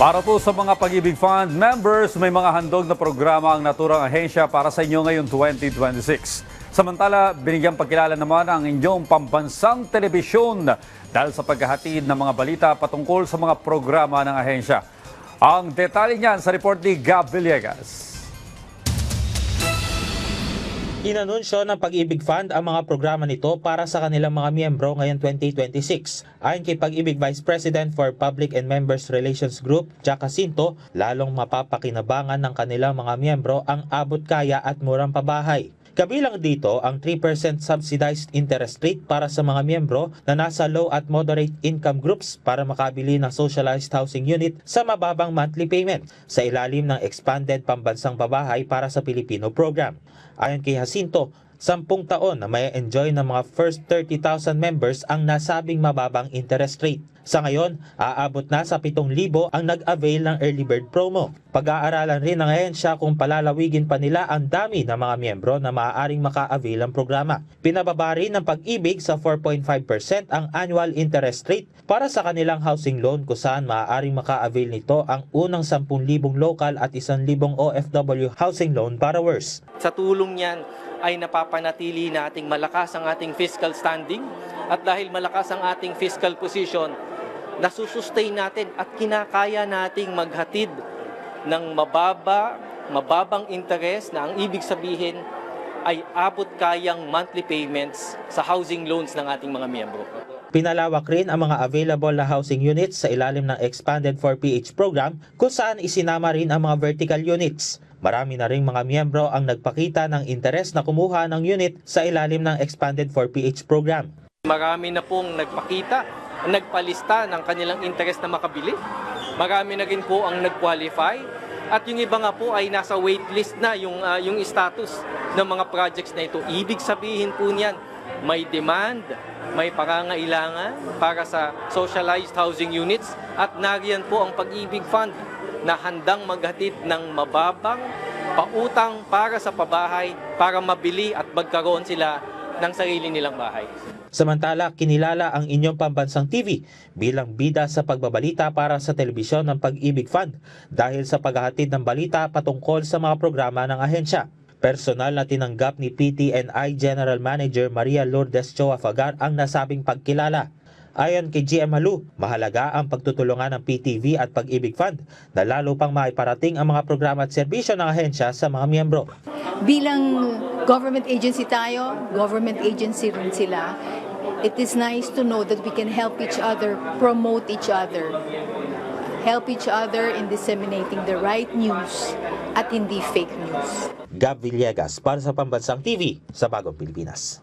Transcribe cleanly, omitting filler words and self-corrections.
Para po sa mga Pag-ibig Fund members, may mga handog na programa ang naturang ahensya para sa inyo ngayong 2026. Samantala, binigyang pagkilala naman ang inyong pambansang telebisyon dahil sa paghahatid ng mga balita patungkol sa mga programa ng ahensya. Ang detalye niyan sa report ni Gab Villegas. Inanunsyo ng Pag-ibig Fund ang mga programa nito para sa kanilang mga miyembro ngayong 2026. Ayon kay Pag-ibig Vice President for Public and Members Relations Group, Jack Jacinto, lalong mapapakinabangan ng kanilang mga miyembro ang abot kaya at murang pabahay. Kabilang dito ang 3% subsidized interest rate para sa mga miyembro na nasa low at moderate income groups para makabili ng socialized housing unit sa mababang monthly payment sa ilalim ng expanded pambansang pabahay para sa Pilipino program. Ayon kay Jacinto, 10 taon na may enjoy ng mga first 30,000 members ang nasabing mababang interest rate. Sa ngayon, aabot na sa 7,000 ang nag-avail ng early bird promo. Pag-aaralan rin ng ahensya kung palalawigin pa nila ang dami ng mga miyembro na maaaring maka-avail ng programa. Pinababa rin ng Pag-ibig sa 4.5% ang annual interest rate para sa kanilang housing loan kung saan maaaring maka-avail nito ang unang 10,000 local at 1,000 OFW housing loan borrowers. Sa tulong niyan ay napapanatili nating malakas ang ating fiscal standing at dahil malakas ang ating fiscal position, nasusustain natin at kinakaya nating maghatid ng mababang interest na ang ibig sabihin ay abot kayang monthly payments sa housing loans ng ating mga miyembro. Pinalawak rin ang mga available na housing units sa ilalim ng Expanded 4PH program kung saan isinama rin ang mga vertical units. Marami na ring mga miyembro ang nagpakita ng interes na kumuha ng unit sa ilalim ng Expanded 4PH program. Marami na pong nagpakita, nagpalista ng kanilang interes na makabili. Marami na rin po ang nag-qualify at yung iba nga po ay nasa waitlist na yung status ng mga projects na ito. Ibig sabihin po niyan, may demand, may pangangailangan para sa socialized housing units at nariyan po ang Pag-ibig Fund na handang maghatid ng mababang pautang para sa pabahay para mabili at magkaroon sila ng sarili nilang bahay. Samantala, kinilala ang inyong pambansang TV bilang bida sa pagbabalita para sa telebisyon ng Pag-ibig Fund dahil sa paghahatid ng balita patungkol sa mga programa ng ahensya. Personal na tinanggap ni PTNI General Manager Maria Lourdes Choa Fagar ang nasabing pagkilala. Ayon kay GM Halu, mahalaga ang pagtutulungan ng PTV at Pag-ibig Fund na lalo pang maiparating ang mga programa at serbisyo ng ahensya sa mga miyembro. Bilang government agency tayo, government agency rin sila. It is nice to know that we can help each other, promote each other, help each other in disseminating the right news at hindi fake news. Gab Villegas para sa Pambansang TV sa Bagong Pilipinas.